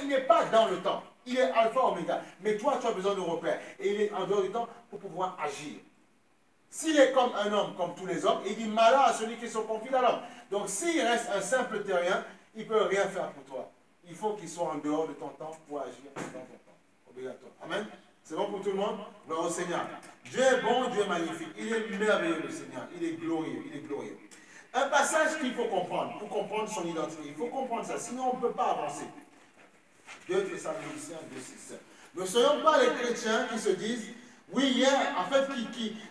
il n'est pas dans le temps. Il est alpha, oméga. Mais toi, tu as besoin de repères. Et il est en dehors du temps pour pouvoir agir. S'il est comme un homme, comme tous les hommes, il dit malheur à celui qui se confie à l'homme. Donc s'il reste un simple terrien, il ne peut rien faire pour toi. Il faut qu'il soit en dehors de ton temps pour agir dans ton temps. Obligatoire. Amen. C'est bon pour tout le monde? Gloire au Seigneur. Dieu est bon, Dieu est magnifique. Il est merveilleux, le Seigneur. Il est glorieux, il est glorieux. Un passage qu'il faut comprendre, pour comprendre son identité. Il faut comprendre ça, sinon on ne peut pas avancer. 2 Thessaloniciens 2:6. Ne soyons pas les chrétiens qui se disent, oui, hier, en fait,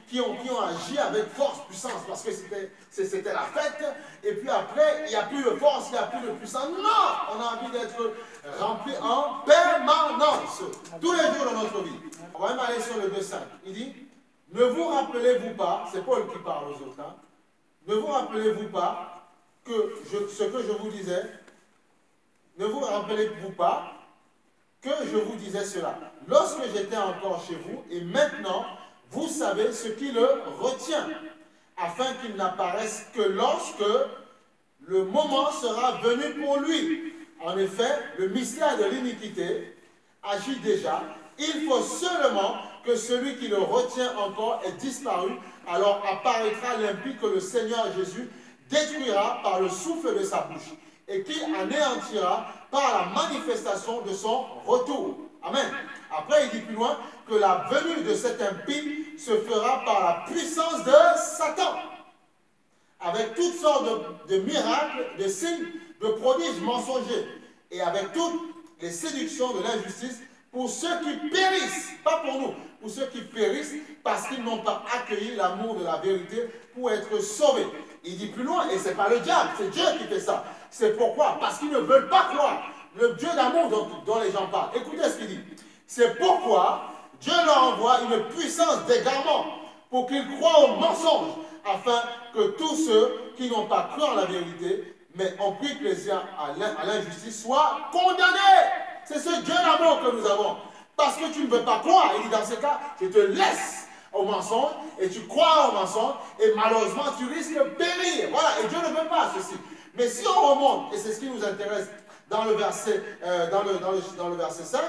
qui ont agi avec force, puissance, parce que c'était la fête, et puis après, il n'y a plus de force, il n'y a plus de puissance. Non! On a envie d'être rempli en permanence, tous les jours de notre vie. On va même aller sur le 2:5. Il dit, ne vous rappelez-vous pas, c'est Paul qui parle aux autres, hein, ne vous rappelez-vous pas que ce que je vous disais, ne vous rappelez-vous pas que je vous disais cela, lorsque j'étais encore chez vous, et maintenant, vous savez ce qui le retient, afin qu'il n'apparaisse que lorsque le moment sera venu pour lui. En effet, le mystère de l'iniquité agit déjà. Il faut seulement que celui qui le retient encore ait disparu, alors apparaîtra l'impie que le Seigneur Jésus détruira par le souffle de sa bouche, et qui anéantira par la manifestation de son retour. Amen. Après, il dit plus loin que la venue de cet impie se fera par la puissance de Satan, avec toutes sortes de miracles, de signes, de prodiges mensongers, et avec toutes les séductions de l'injustice pour ceux qui périssent, pas pour nous, pour ceux qui périssent parce qu'ils n'ont pas accueilli l'amour de la vérité pour être sauvés. Il dit plus loin, et ce n'est pas le diable, c'est Dieu qui fait ça. C'est pourquoi? Parce qu'ils ne veulent pas croire. Le Dieu d'amour dont les gens parlent. Écoutez ce qu'il dit. C'est pourquoi Dieu leur envoie une puissance d'égarement pour qu'ils croient au mensonge, afin que tous ceux qui n'ont pas cru en la vérité, mais ont pris plaisir à l'injustice, soient condamnés. C'est ce Dieu d'amour que nous avons. Parce que tu ne veux pas croire. Il dit dans ce cas, je te laisse au mensonge et tu crois au mensonge et malheureusement tu risques de périr. Voilà, et Dieu ne veut pas ceci. Mais si on remonte, et c'est ce qui nous intéresse dans le verset, dans le verset 5,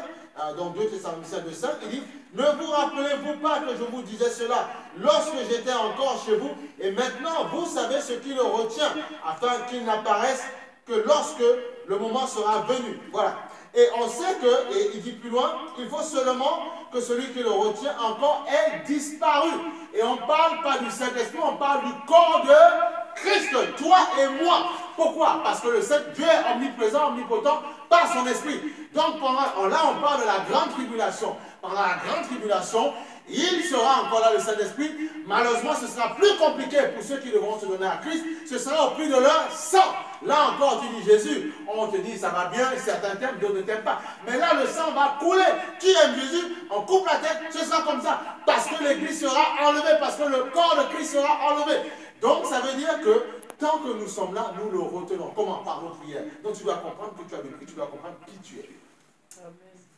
donc 2 Thessaloniciens 2:5, il dit, ne vous rappelez-vous pas que je vous disais cela lorsque j'étais encore chez vous, et maintenant vous savez ce qui le retient, afin qu'il n'apparaisse que lorsque le moment sera venu. Voilà. Et on sait que, et il dit plus loin, il faut seulement que celui qui le retient encore ait disparu. Et on ne parle pas du Saint-Esprit, on parle du corps de Christ, toi et moi. Pourquoi? Parce que le Dieu est omniprésent, omnipotent par son esprit. Donc là, on parle de la grande tribulation. Pendant la grande tribulation, il sera encore là, le Saint-Esprit. Malheureusement, ce sera plus compliqué pour ceux qui devront se donner à Christ. Ce sera au prix de leur sang. Là encore, tu dis Jésus. On te dit, ça va bien, certains t'aiment, d'autres ne t'aiment pas. Mais là, le sang va couler. Qui aime Jésus? On coupe la tête, ce sera comme ça. Parce que l'Église sera enlevée, parce que le corps de Christ sera enlevé. Donc, ça veut dire que tant que nous sommes là, nous le retenons. Comment? Par nos prières. Donc, tu dois comprendre que tu as le Christ, tu dois comprendre qui tu es.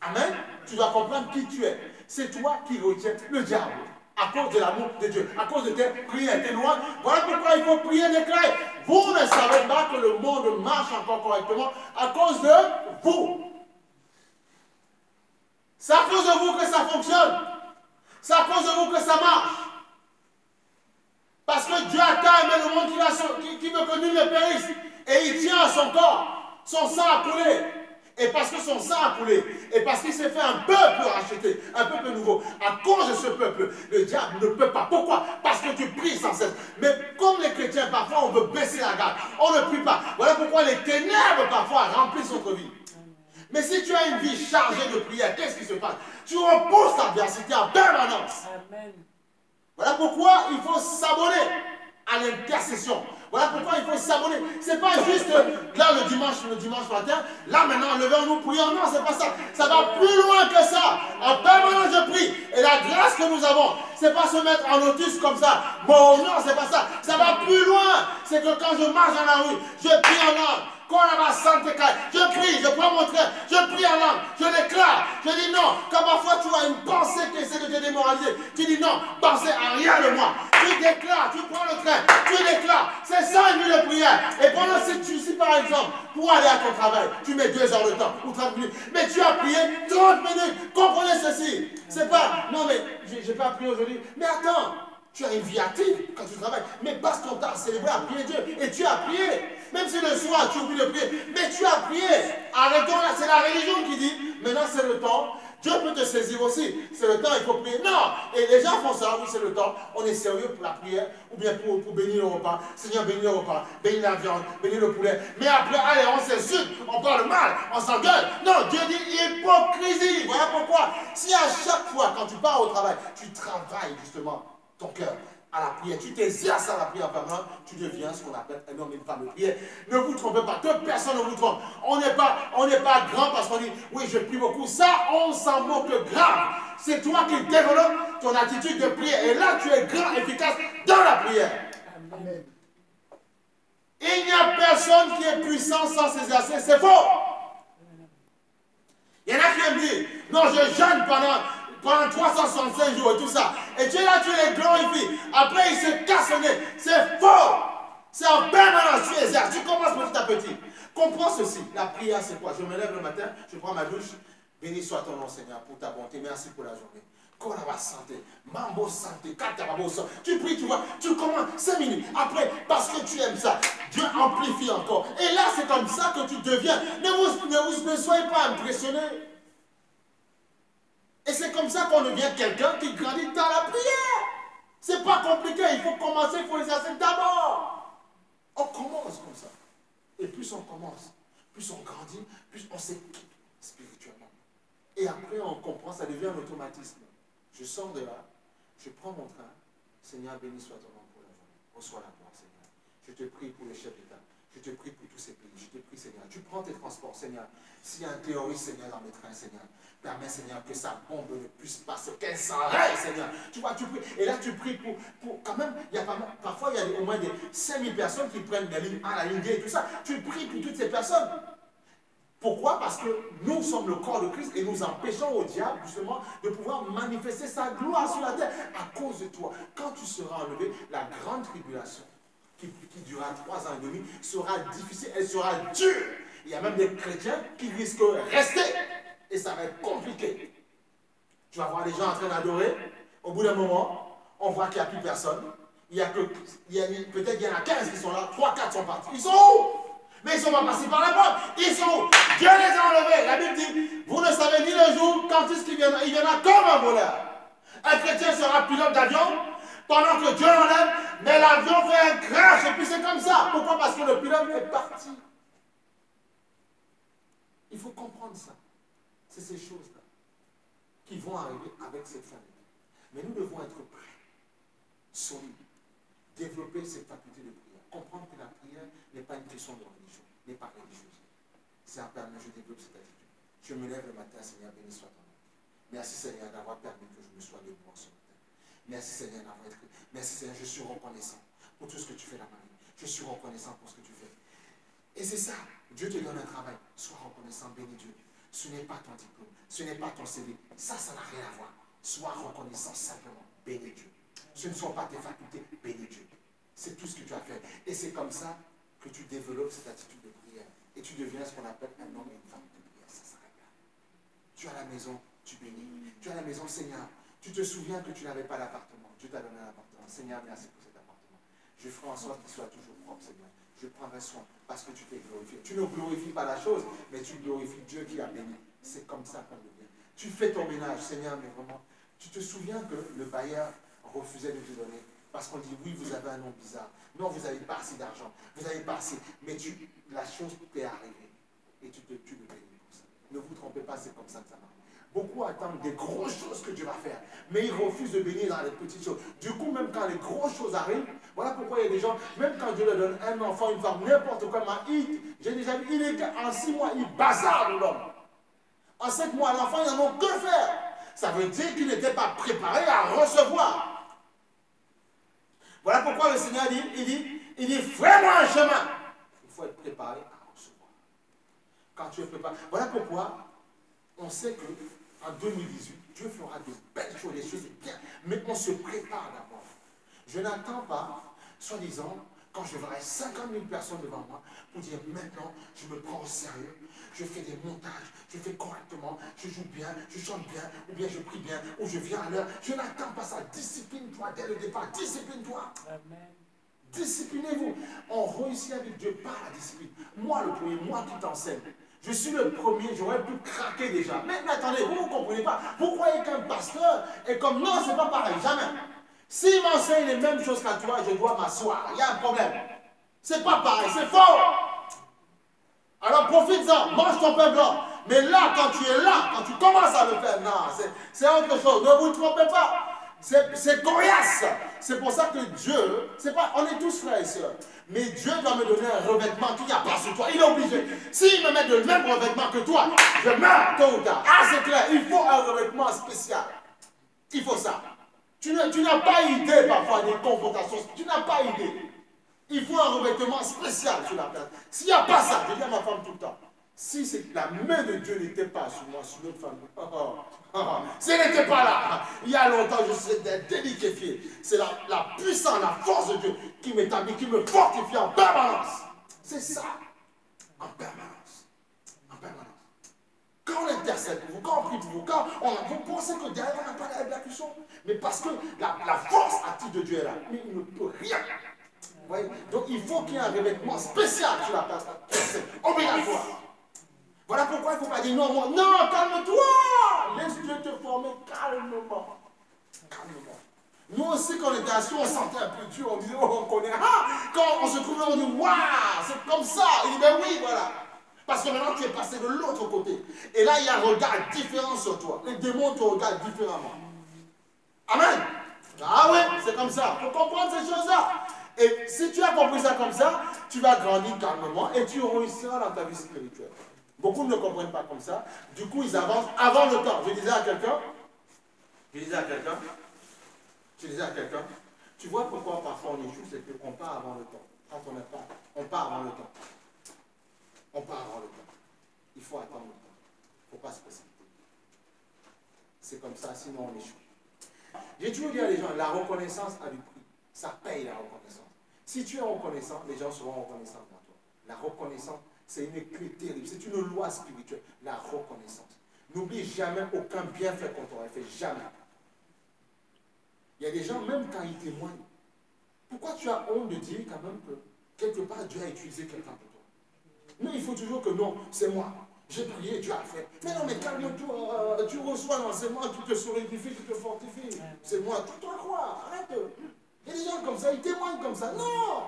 Amen. Tu dois comprendre qui tu es. C'est toi qui retiens le diable à cause de l'amour de Dieu, à cause de tes prières, tes lois. Voilà pourquoi il faut prier, déclarer. Vous ne savez pas que le monde marche encore correctement à cause de vous. C'est à cause de vous que ça fonctionne. C'est à cause de vous que ça marche. Parce que Dieu a tant aimé le monde qu'il veut que nul ne périsse. Et il tient à son corps. Son sang a coulé. Et parce que son sang a coulé, et parce qu'il s'est fait un peuple racheté, un peuple nouveau, à cause de ce peuple, le diable ne peut pas. Pourquoi? Parce que tu pries sans cesse. Mais comme les chrétiens, parfois, on veut baisser la garde. On ne prie pas. Voilà pourquoi les ténèbres, parfois, remplissent notre vie. Mais si tu as une vie chargée de prière, qu'est-ce qui se passe? Tu repousses l'adversité en permanence. Amen. Voilà pourquoi il faut s'abonner à l'intercession. Voilà pourquoi il faut s'abonner. Ce n'est pas juste là le dimanche matin, là maintenant, levons-nous, prions. Non, c'est pas ça. Ça va plus loin que ça. En permanence, je prie. Et la grâce que nous avons, c'est pas se mettre en lotus comme ça. Bon, non, c'est pas ça. Ça va plus loin. C'est que quand je marche dans la rue, je prie en langue. Je prie, je prends mon train, je prie en langue, je déclare, je dis non. Quand parfois tu as une pensée qui essaie de te démoraliser, tu dis non, pensez à rien de moi. Tu déclares, tu prends le train, tu déclares. C'est ça une nuit de prière. Et pendant si par exemple, pour aller à ton travail, tu mets 2 heures de temps ou 30 minutes, mais tu as prié 30 minutes. Comprenez ceci. C'est pas, non mais, j'ai pas prié aujourd'hui. Mais attends. Tu as une vie active quand tu travailles, mais passe ton temps à célébrer, à prier Dieu. Et tu as prié. Même si le soir tu oublies de prier, mais tu as prié. Arrêtons là, c'est la religion qui dit, maintenant c'est le temps. Dieu peut te saisir aussi. C'est le temps, il faut prier. Non. Et les gens font ça, oui c'est le temps. On est sérieux pour la prière, ou bien pour bénir le repas. Seigneur, bénis le repas, bénis la viande, bénis le poulet. Mais après, allez, on s'insulte, on parle mal, on s'engueule. Non, Dieu dit hypocrisie. Voilà pourquoi. Si à chaque fois, quand tu pars au travail, tu travailles justement ton cœur à la prière, tu t'exerces à la prière permanente, tu deviens ce qu'on appelle un homme et une femme de prière. Ne vous trompez pas, que personne ne vous trompe. On n'est pas grand parce qu'on dit, oui, je prie beaucoup. Ça, on s'en moque grave. C'est toi qui développes ton attitude de prière. Et là, tu es grand, efficace dans la prière. Amen. Il n'y a personne qui est puissant sans s'exercer. C'est faux. Il y en a qui me disent, non, je jeûne pendant 365 jours et tout ça. Et tu es là, tu les glorifies. Après, ils se cassent le nez. C'est faux. C'est en permanence, tu exerces. Tu commences petit à petit. Comprends ceci. La prière, c'est quoi? Je me lève le matin, je prends ma douche. Béni soit ton nom, Seigneur, pour ta bonté. Merci pour la journée. Kolaba santé, mambo santé, katababo santé. Tu pries, tu vois, tu commences 5 minutes. Après, parce que tu aimes ça, Dieu amplifie encore. Et là, c'est comme ça que tu deviens. Ne soyez pas impressionnés. Et c'est comme ça qu'on devient quelqu'un qui grandit dans la prière. C'est pas compliqué, il faut commencer, il faut l'exercer d'abord. On commence comme ça. Et plus on commence, plus on grandit, plus on s'équipe spirituellement. Et après on comprend, ça devient un automatisme. Je sors de là, je prends mon train. Seigneur, béni soit ton nom pour la journée. Reçois la gloire, Seigneur. Je te prie pour les chefs d'État. Je te prie pour tous ces pays. Je te prie, Seigneur. Tu prends tes transports, Seigneur. S'il y a un terroriste, Seigneur, dans mes trains, Seigneur, permets, Seigneur, que sa bombe ne puisse passer, qu'elle s'arrête, Seigneur. Tu vois, tu pries. Et là, tu pries pour quand même, parfois, il y a au moins des 5000 personnes qui prennent la ligne A, la ligne D et tout ça. Tu pries pour toutes ces personnes. Pourquoi? Parce que nous sommes le corps de Christ et nous empêchons au diable, justement, de pouvoir manifester sa gloire sur la terre à cause de toi. Quand tu seras enlevé, la grande tribulation, qui durera 3 ans et demi, sera difficile, elle sera dure. Il y a même des chrétiens qui risquent de rester et ça va être compliqué. Tu vas voir les gens en train d'adorer, au bout d'un moment, on voit qu'il n'y a plus personne. Peut-être qu'il y en a 15 qui sont là, 3-4 sont partis. Ils sont où? Mais ils ne sont pas passés par la porte. Ils sont où? Dieu les a enlevés. La Bible dit, vous ne savez ni le jour quand est-ce qu'il viendra. Il viendra comme un voleur. Un chrétien sera pilote d'avion pendant que Dieu l'enlève, mais l'avion fait un crash et puis c'est comme ça. Pourquoi? Parce que le pilote est parti. Il faut comprendre ça. C'est ces choses-là qui vont arriver avec cette famille. Mais nous devons être prêts, solides, développer cette faculté de prière. Comprendre que la prière n'est pas une question de religion, n'est pas religieuse. C'est un permis, je développe cette attitude. Je me lève le matin, Seigneur, béni soit ton nom. Merci, Seigneur, d'avoir permis que je me sois debout en ce matin. Merci, Seigneur, d'avoir été. Merci, Seigneur, je suis reconnaissant pour tout ce que tu fais dans ma vie. Je suis reconnaissant pour ce que tu fais. Et c'est ça. Dieu te donne un travail. Sois reconnaissant, bénis Dieu. Ce n'est pas ton diplôme, ce n'est pas ton CV. Ça n'a rien à voir. Sois reconnaissant simplement, bénis Dieu. Ce ne sont pas tes facultés, bénis Dieu. C'est tout ce que tu as fait. Et c'est comme ça que tu développes cette attitude de prière. Et tu deviens ce qu'on appelle un homme et une femme de prière. Ça s'arrête là. Tu es à la maison, tu bénis. Tu es à la maison, Seigneur. Tu te souviens que tu n'avais pas d'appartement. Dieu t'a donné un appartement. Seigneur, merci pour cet appartement. Je ferai en sorte qu'il soit toujours propre, Seigneur. Je prendrai soin parce que tu t'es glorifié. Tu ne glorifies pas la chose, mais tu glorifies Dieu qui a béni. C'est comme ça qu'on devient. Tu fais ton ménage, Seigneur, mais vraiment, tu te souviens que le bailleur refusait de te donner parce qu'on dit oui, vous avez un nom bizarre. Non, vous n'avez pas assez d'argent. Vous n'avez pas assez. Mais la chose t'est arrivée et tu le bénis pour ça. Ne vous trompez pas, c'est comme ça que ça marche. Beaucoup attendent des grosses choses que Dieu va faire, mais ils refusent de bénir dans les petites choses. Du coup, même quand les grosses choses arrivent, voilà pourquoi il y a des gens, même quand Dieu leur donne un enfant, une femme, n'importe quoi, j'ai déjà vu, en 6 mois, il bazarde l'homme. En 7 mois, l'enfant, ils n'en ont que faire. Ça veut dire qu'ils n'étaient pas préparés à recevoir. Voilà pourquoi le Seigneur dit, il dit, fais-moi un chemin. Il faut être préparé à recevoir. quand tu es préparé. Voilà pourquoi on sait que en 2018, Dieu fera de belles choses, des choses bien, mais on se prépare d'abord. Je n'attends pas, soi-disant, quand je verrai 50 000 personnes devant moi, pour dire maintenant, je me prends au sérieux, je fais des montages, je fais correctement, je joue bien, je chante bien, ou bien je prie bien, ou je viens à l'heure. Je n'attends pas ça. Discipline-toi dès le départ. Discipline-toi. Disciplinez-vous. On réussit avec Dieu par la discipline. Moi, le premier, moi qui t'enseigne. Je suis le premier, j'aurais pu craquer déjà. Mais attendez, vous ne comprenez pas. Vous croyez qu'un pasteur est comme... Non, c'est pas pareil, jamais. S'il m'enseigne les mêmes choses qu'à toi, je dois m'asseoir. Il y a un problème. C'est pas pareil, c'est faux. Alors profite-en, mange ton pain blanc. Mais là, quand tu es là, quand tu commences à le faire, non, c'est autre chose. Ne vous trompez pas. C'est coriace. C'est pour ça que Dieu, c'est pas, on est tous frères et sœurs. Mais Dieu doit me donner un revêtement qu'il n'y a pas sur toi. Il est obligé. S'il me met le même revêtement que toi, je meurs tôt ou tard. Ah, c'est clair, il faut un revêtement spécial. Il faut ça. Tu n'as pas idée parfois des confrontations. Tu n'as pas idée. Il faut un revêtement spécial sur la place. S'il n'y a pas ça, je dis à ma femme tout le temps, si la main de Dieu n'était pas sur moi, sur notre femme, si elle n'était pas là, il y a longtemps, je serais déliquéfié. C'est la puissance, la force de Dieu qui m'établit, qui me fortifie en permanence. C'est ça. En permanence. En permanence. Quand on intercède pour vous, quand on prie pour vous, quand vous pensez que derrière on n'a pas d'exécution, mais parce que la force active de Dieu est là, mais il ne peut rien. Voyez? Donc il faut qu'il y ait un revêtement spécial sur la place. C'est obligatoire. Voilà pourquoi il ne faut pas dire non, moi, non, calme-toi. Laisse Dieu te former calmement. Calmement. Nous aussi, quand on était assis, on sentait un peu Dieu, on disait, oh, on connaît. Ah, quand on se trouvait, on dit, waouh, c'est comme ça. Il dit, ben oui, voilà. Parce que maintenant, tu es passé de l'autre côté. Et là, il y a un regard différent sur toi. Les démons te regardent différemment. Amen. Ah oui, c'est comme ça. Il faut comprendre ces choses-là. Et si tu as compris ça comme ça, tu vas grandir calmement et tu réussiras dans ta vie spirituelle. Beaucoup ne comprennent pas comme ça. Du coup, ils avancent avant le temps. Je disais à quelqu'un, tu vois pourquoi parfois on échoue, c'est qu'on part avant le temps. Quand on n'est pas, on part avant le temps. On part avant le temps. Il faut attendre le temps. Il ne faut pas se précipiter. C'est comme ça, sinon on échoue. J'ai toujours dit à les gens, la reconnaissance a du prix. Ça paye la reconnaissance. Si tu es reconnaissant, les gens seront reconnaissants pour toi. La reconnaissance, c'est une clé terrible. C'est une loi spirituelle. La reconnaissance. N'oublie jamais aucun bienfait qu'on t'aurait fait. Jamais. Il y a des gens, même quand ils témoignent, pourquoi tu as honte de dire quand même que quelque part Dieu a utilisé quelqu'un pour toi? Non, il faut toujours que non, c'est moi. J'ai prié, Dieu a fait. Mais non, mais calme-toi. Tu reçois l'enseignement, tu te solidifies, tu te fortifies. C'est moi. Tu dois croire. Arrête. Il y a des gens comme ça, ils témoignent comme ça. Non!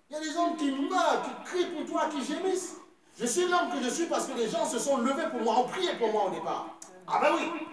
Il y a des hommes qui meurent, qui crient pour toi, qui gémissent. Je suis l'homme que je suis parce que les gens se sont levés pour moi, ont prié pour moi au départ. Ah ben oui!